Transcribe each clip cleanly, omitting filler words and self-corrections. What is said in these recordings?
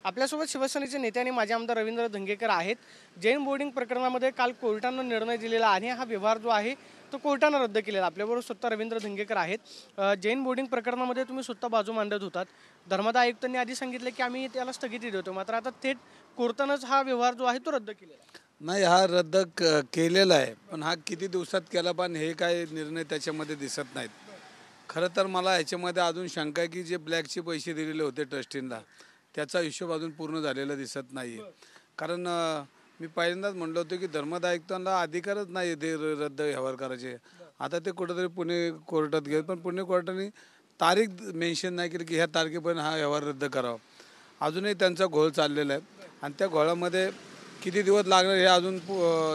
आपल्यासोबत शिवसेनेचे नेते आणि माजी आमदार रवींद्र धंगेकर आहेत. जैन बोर्डिंग प्रकरणामध्ये काल कोर्टानं निर्णय दिलेला आणि हा व्यवहार जो आहे तो कोर्टानं रद्द केलेला. आपल्याबरोबर स्वतः रवींद्र धंगेकर आहेत. जैन बोर्डिंग प्रकरणामध्ये तुम्ही स्वतः बाजू मांडत होतात. धर्मादाय आयुक्तांनी आधी सांगितलं की आम्ही त्याला स्थगिती देतो, मात्र आता थेट कोर्टानंच हा व्यवहार जो आहे तो रद्द केलेला. नाही, हा रद्द केलेला आहे, पण हा किती दिवसात केला पण हे काय निर्णय त्याच्यामध्ये दिसत नाहीत. खरं तर मला ह्याच्यामध्ये अजून शंका आहे की जे ब्लॅकचे पैसे दिलेले होते ट्रस्टींना त्याचा हिशोब अजून पूर्ण झालेला दिसत नाही आहे. कारण मी पहिल्यांदाच म्हणलं होतं की धर्मादाय आयुक्तांना अधिकारच नाही ते रद्द व्यवहार करायचे. आता ते कुठंतरी पुणे कोर्टात गेले, पण पुणे कोर्टाने तारीख मेन्शन नाही केली की ह्या तारखेपर्यंत हा व्यवहार रद्द करावा. अजूनही त्यांचा घोळ चाललेला आहे आणि त्या घोळामध्ये किती दिवस लागणार हे अजून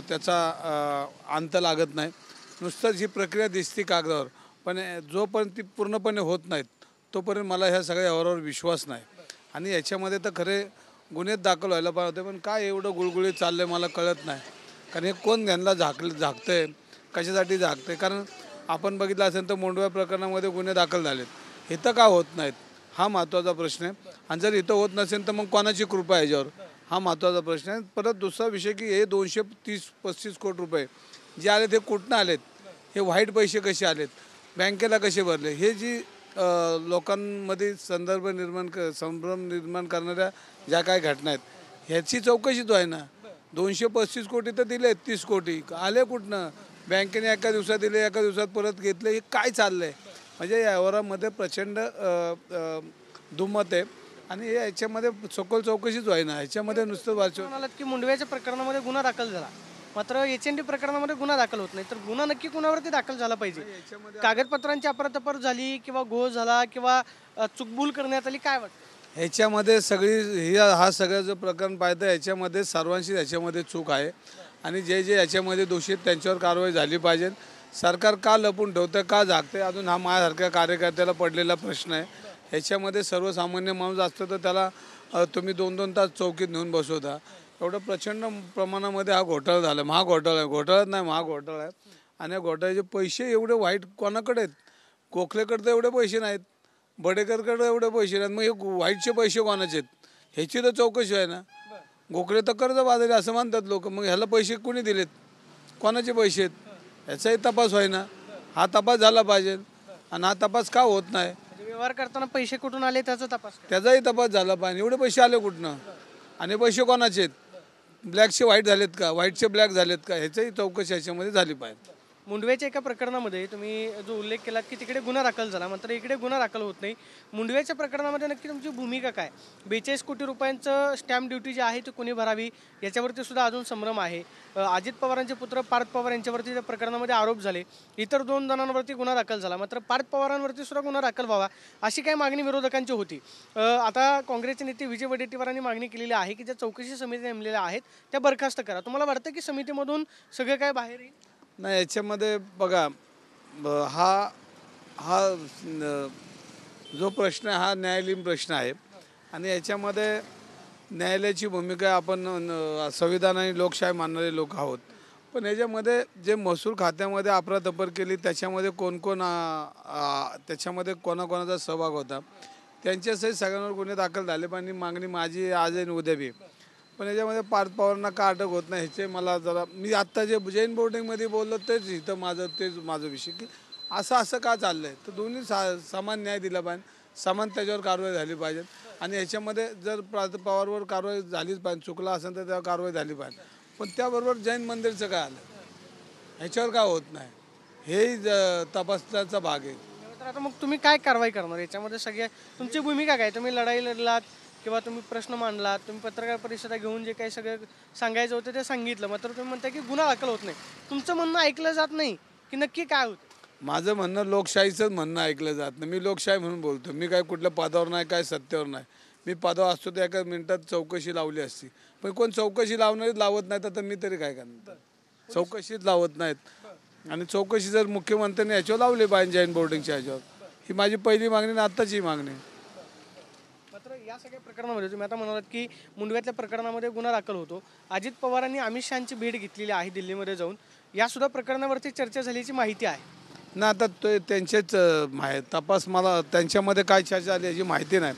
त्याचा अंत लागत नाही. नुसतंच ही प्रक्रिया दिसते कागदावर, पण जोपर्यंत ती पूर्णपणे होत नाहीत तोपर्यंत मला ह्या सगळ्या व्यवहारावर विश्वास नाही. आणि याच्यामध्ये तर खरे गुन्हेच दाखल व्हायला पाहिजे होते, पण काय एवढं गुळगुळीत चाललं आहे मला कळत नाही. कारण हे कोण त्यांना झाकतं आहे, कशासाठी झाकतं आहे? कारण आपण बघितलं असेल तर मोंडव्या प्रकरणामध्ये गुन्हे दाखल झालेत, इथं का होत नाहीत हा महत्त्वाचा प्रश्न आहे. आणि जर इथं होत नसेल तर मग कोणाची कृपा आहे याच्यावर, हा महत्त्वाचा प्रश्न आहे. परत दुसरा विषय की हे 230-35 कोटी रुपये जे आले ते कुठनं आलेत, हे व्हाईट पैसे कसे आलेत, बँकेला कसे भरले, हे जी लोकांमध्ये संभ्रम निर्माण करणाऱ्या ज्या काही घटना आहेत ह्याची चौकशी जो आहे ना. 235 कोटी तर दिले, 30 कोटी आले कुठनं, बँकेने एका दिवसात दिले, एका दिवसात परत घेतले, हे काय चाललं आहे? म्हणजे या व्यवहारामध्ये प्रचंड दुमत आहे. आणि याच्यामध्ये सखोल चौकशीच आहे ना, ह्याच्यामध्ये नुसतं म्हणालात की मुंडव्याच्या प्रकरणामध्ये गुन्हा दाखल झाला, मात्र एचएनडी प्रकरणामध्ये गुन्हा दाखल होत नाही, तर गुन्हा नक्की कुणावरती दाखल झाला पाहिजे? कागदपत्रांची अफरातफर झाली किंवा घोळ झाला किंवा चुकबुल करण्यात आली, काय वाटतं? ह्याच्यामध्ये सगळी हा सगळं जो प्रकरण पाहतं ह्याच्यामध्ये सर्वांशी ह्याच्यामध्ये चूक आहे. आणि जे ह्याच्यामध्ये दोषी आहेत त्यांच्यावर कारवाई झाली पाहिजे. सरकार का लपून ठेवतं, का झाकतं, अजून हा माझ्यासारख्या कार्यकर्त्याला पडलेला प्रश्न आहे. ह्याच्यामध्ये सर्वसामान्य माणूस असतं तर त्याला तुम्ही 2-2 तास चौकीत नेऊन बसवता. एवढं प्रचंड प्रमाणामध्ये हा घोटाळा झाला. घोटाळाच नाही, महाघोटाळा आहे. आणि या घोटाळ्याचे पैसे एवढे वाईट कोणाकडे आहेत? गोखलेकडे तर एवढे पैसे नाहीत, बडेकरकडे एवढे पैसे नाहीत, मग हे व्हाईटचे पैसे कोणाचे आहेत ह्याची तर चौकशी आहे ना. गोखले तर कर्जबाजारी असं म्हणतात लोक, मग ह्याला पैसे कोणी दिलेत, कोणाचे पैसे आहेत ह्याचाही तपास व्हाय ना. हा तपास झाला पाहिजे. आणि हा तपास का होत नाही? व्यवहार करताना पैसे कुठून आले त्याचा तपास त्याचाही तपास झाला पाहिजे. एवढे पैसे आले कुठनं आणि पैसे कोणाचे आहेत? ब्लॅकचे व्हाईट झालेत का, व्हाईटचे ब्लॅक झालेत का, ह्याचाही चौकशी ह्याच्यामध्ये झाली पाहिजे. मुंडव्याच्या एका प्रकरणामध्ये तुम्ही जो उल्लेख केलात की तिकडे गुन्हा दाखल झाला, मात्र इकडे गुन्हा दाखल होत नाही. मुंडव्याच्या प्रकरणामध्ये नक्की तुमची भूमिका काय? 42 कोटी रुपयांचं स्टॅम्प ड्युटी जी आहे ती कोणी भरावी याच्यावरती सुद्धा अजून संभ्रम आहे. अजित पवारांचे पुत्र पार्थ पवार यांच्यावरती त्या प्रकरणामध्ये आरोप झाले. इतर 2 जणांवरती गुन्हा दाखल झाला, मात्र पार्थ पवारांवरती सुद्धा गुन्हा दाखल व्हावा अशी काही मागणी विरोधकांची होती. आता काँग्रेसचे नेते विजय वडेट्टीवारांनी मागणी केलेली आहे की ज्या चौकशी समिती नेमलेल्या आहेत त्या बरखास्त करा. तुम्हाला वाटतं की समितीमधून सगळं काय बाहेर येईल? नाही, याच्यामध्ये बघा, हा हा जो प्रश्न आहे हा न्यायालयीन प्रश्न आहे. आणि याच्यामध्ये न्यायालयाची भूमिका, आपण संविधान आणि लोकशाही मानणारे लोक आहोत, पण याच्यामध्ये जे महसूल खात्यामध्ये अफरातफर केली त्याच्यामध्ये त्याच्यामध्ये कोणाकोणाचा सहभाग होता त्यांच्यासहित सगळ्यांवर गुन्हे दाखल झाले पाहिजे. मागणी माझी आज आणि उद्या बी. पण याच्यामध्ये पार्थ पवारांना का अटक होत नाही ह्याचे मला जरा, मी आत्ता जे जैन बोर्डिंगमध्ये बोललो तेच इथं माझं विषय की असं का चाललं आहे. तर दोन्ही समान न्याय दिला पाहिजे, समान त्याच्यावर कारवाई झाली पाहिजे. आणि ह्याच्यामध्ये जर पार्थ पवारवर कारवाई झालीच पाहिजे, चुकला असेल तर त्यावर कारवाई झाली पाहिजे. पण त्याबरोबर जैन मंदिरचं काय आलं, ह्याच्यावर का होत नाही, हेही तपासण्याचा भाग आहे. तर आता मग तुम्ही काय कारवाई करणार याच्यामध्ये? सगळ्या तुमची भूमिका काय? तुम्ही लढाई लढलात किंवा तुम्ही प्रश्न मांडलात, तुम्ही पत्रकार परिषदा घेऊन जे काही सगळं सांगायचं होतं ते सांगितलं, मात्र तुम्ही म्हणता की गुन्हा दाखल होत नाही. तुमचं म्हणणं ऐकलं जात नाही की नक्की काय होतं? माझं म्हणणं लोकशाहीचंच म्हणणं ऐकलं जात नाही. मी लोकशाही म्हणून बोलतो. मी काय कुठल्या पदावर नाही, काय सत्तेवर नाही. मी पदावर असतो तर एका मिनिटात चौकशी लावली असती, पण कोण चौकशी लावणारीच लावत नाहीत. आता मी तरी काय करणार? चौकशीच लावत नाहीत. आणि चौकशी जर मुख्यमंत्र्यांनी ह्याच्यावर लावली पाहिजे, जैन बोर्डिंगच्या ह्याच्यावर, ही माझी पहिली मागणी आणि आत्ताची मागणी. मात्र या सगळ्या प्रकरणामध्ये तुम्ही आता म्हणालात की मुंडव्यातल्या प्रकरणामध्ये गुन्हा दाखल होतो. अजित पवारांनी अमित शहाची भेट घेतलेली आहे दिल्लीमध्ये जाऊन, या सुद्धा प्रकरणावरती चर्चा झाल्याची माहिती आहे ना. आता त्यांचेच तपास, मला त्यांच्यामध्ये काय चर्चा झाली याची माहिती नाही.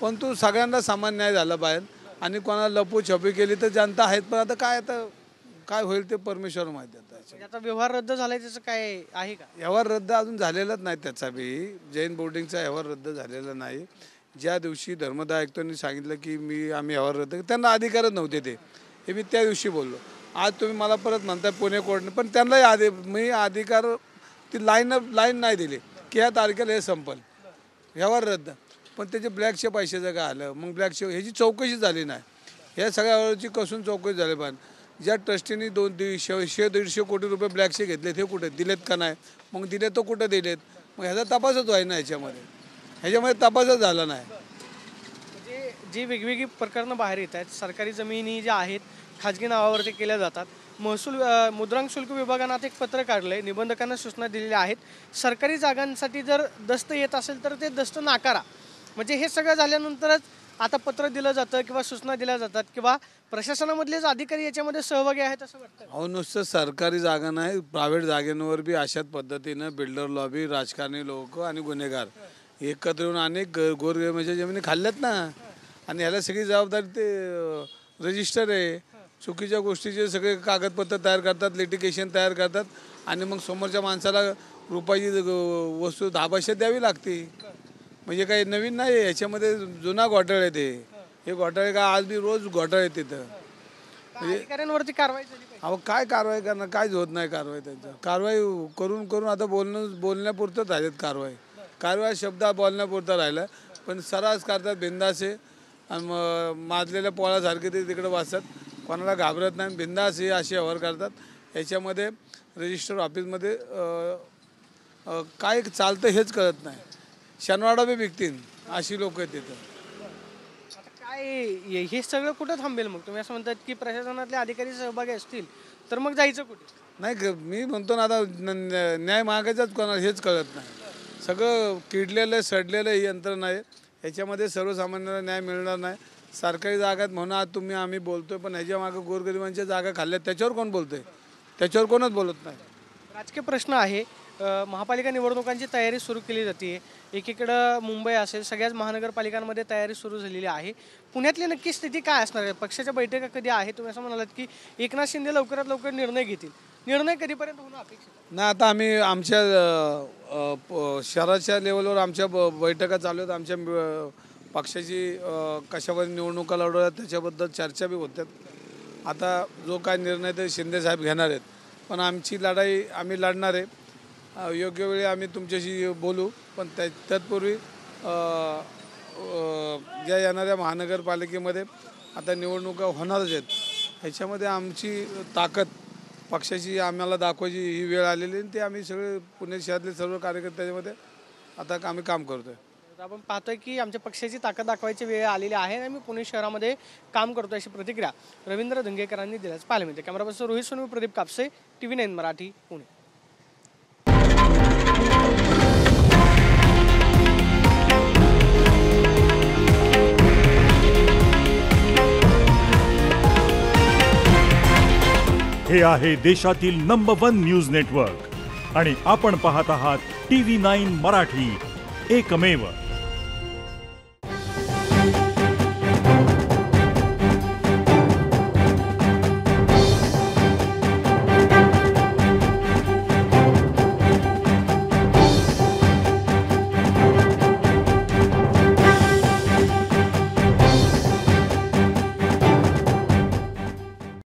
परंतु सगळ्यांना समान न्याय झाला पाहिजे आणि कोणाला लपू-छपी केली तर जनता आहेत, पण आता काय होईल ते परमेश्वर माहिती आता. म्हणजे आता व्यवहार रद्द झालाय त्याचं काय आहे का? व्यवहार रद्द अजून झालेलाच नाही त्याचा बी. जैन बोर्डिंगचा व्यवहार रद्द झालेला नाही. ज्या दिवशी धर्मदाय आयुक्तांनी सांगितलं की आम्ही व्यवहार रद्द, त्यांना अधिकारच नव्हते ते, हे मी त्या दिवशी बोललो. आज तुम्ही मला परत म्हणताय पुणे कोर्टने, पण त्यांनाही मी अधिकार ती लाईन नाही दिली की ह्या तारखेला हे संपल व्यवहार रद्द. पण त्याचे ब्लॅकचे पैशाचं काय आलं, मग ब्लॅकचे ह्याची चौकशी झाली नाही. ह्या सगळ्यावरची कसून चौकशी झाली पाहिजे. ज्या ट्रस्टीने 100-150 कोटी रुपये ब्लॅकचे घेतले ते कुठे दिलेत का नाही, मग दिले तो कुठं दिलेत, मग ह्याचा तपासच व्हाय ना. ह्याच्यामध्ये तपासच झाला नाही. म्हणजे जी वेगवेगळी प्रकरणं बाहेर येत आहेत, सरकारी जमिनी ज्या आहेत खाजगी नावावरती केल्या जातात. मुद्रांक शुल्क विभागानं आता एक पत्र काढलंय, निबंधकांना सूचना दिलेल्या आहेत, सरकारी जागांसाठी जर दस्त येत असेल तर ते दस्त नाकारा. म्हणजे हे सगळं झाल्यानंतरच आता पत्र दिलं जातं किंवा सूचना दिल्या जातात किंवा प्रशासनामधलेच अधिकारी याच्यामध्ये सहभागी आहेत असं वाटतं. अहो, नुसतं सरकारी जागा नाही, प्रायव्हेट जागेंवर बी अशाच पद्धतीनं बिल्डर लॉबी, राजकारणी लोक आणि गुन्हेगार एकत्र येऊन अनेक गोरगरिबांच्या जमिनी खाल्ल्यात ना. आणि ह्याला सगळी जबाबदारी ते रजिस्टर आहे. चुकीच्या गोष्टीचे सगळे कागदपत्र तयार करतात, लिटिगेशन तयार करतात आणि मग समोरच्या माणसाला रुपयाची वस्तू 10 पैसे द्यावी लागते. म्हणजे काही नवीन नाही आहे, याच्यामध्ये जुना घोटाळे ते. हे घोटाळे काय आज बी रोज घोटाळे तिथं. अधिकाऱ्यांवरती कारवाई झाली पाहिजे. अहो, काय कारवाई करणार, काहीच होत नाही कारवाई. त्यांचं कारवाई करून आता बोलण्यापुरतं राहिलेत. कारवाई शब्द बोलण्यापुरता राहिला, पण सरास करतात बिंदासे आणि माजलेल्या पोळासारखे ते तिकडे वाचतात, कोणाला घाबरत नाही, बिंदास हे असे व्यवहार करतात. याच्यामध्ये रजिस्टर ऑफिसमध्ये काय चालतं हेच कळत नाही. शनिवाडा बी विकतील अशी लोक आहेत तिथं. काय हे सगळं कुठं थांबेल मग? तुम्ही असं म्हणतात की प्रशासनातले अधिकारी सहभागी असतील तर मग जायचं कुठे? नाही, मी म्हणतो ना, आता न्याय मागायचाच कोणाला हेच कळत नाही. सगळं किडलेलं सडलेलं ही यंत्रणा आहे. याच्यामध्ये सर्वसामान्यांना न्याय मिळणार नाही. सरकारी जागात म्हणून आज आम्ही बोलतोय, पण ह्याच्या मागं गोरगरिबांच्या जागा खाल्ल्यात त्याच्यावर कोण बोलतोय? त्याच्यावर कोणच बोलत नाही. राजकीय प्रश्न आहे. महापालिका निवडणुकांची तयारी सुरू केली जाते. एकीकडं मुंबई असेल, सगळ्याच महानगरपालिकांमध्ये तयारी सुरू झालेली आहे. पुण्यातली नक्की स्थिती काय असणार आहे? पक्षाच्या बैठका कधी आहे? तुम्ही असं म्हणालात की एकनाथ शिंदे लवकरात लवकर निर्णय घेतील. निर्णय कधीपर्यंत होणं अपेक्षित आहे? नाही, आता आम्ही आमच्या शहराच्या लेवलवर आमच्या बैठका चालू आहेत. आमच्या पक्षाची कशावर निवडणुका लढवल्या त्याच्याबद्दल चर्चा बी होत्यात. आता जो काय निर्णय ते शिंदेसाहेब घेणार आहेत, पण आमची लढाई आम्ही लढणार आहे. योग्य वेळी आम्ही तुमच्याशी बोलू, पण तत्पूर्वी ज्या येणाऱ्या महानगरपालिकेमध्ये आता निवडणुका होणारच आहेत. ह्याच्यामध्ये आमची ताकद पक्षाची आम्हाला दाखवायची ही वेळ आलेली आहे. ते आम्ही सगळे पुणे शहरातले सर्व कार्यकर्त्यामध्ये आता आम्ही काम करतोय. आपण पाहतोय की आमच्या पक्षाची ताकद दाखवायची वेळ आलेली आहे आणि आम्ही पुणे शहरामध्ये काम करतोय अशी प्रतिक्रिया रवींद्र धंगेकरांनी दिल्याच पाहायला मिळते. Camera person Rohit Sonavi, Pradeep Kapse, TV9 Marathi, Pune. हे आहे देशातील नंबर 1 न्यूज नेटवर्क आणि आपण पाहत आहात TV9 मराठी, एकमेव.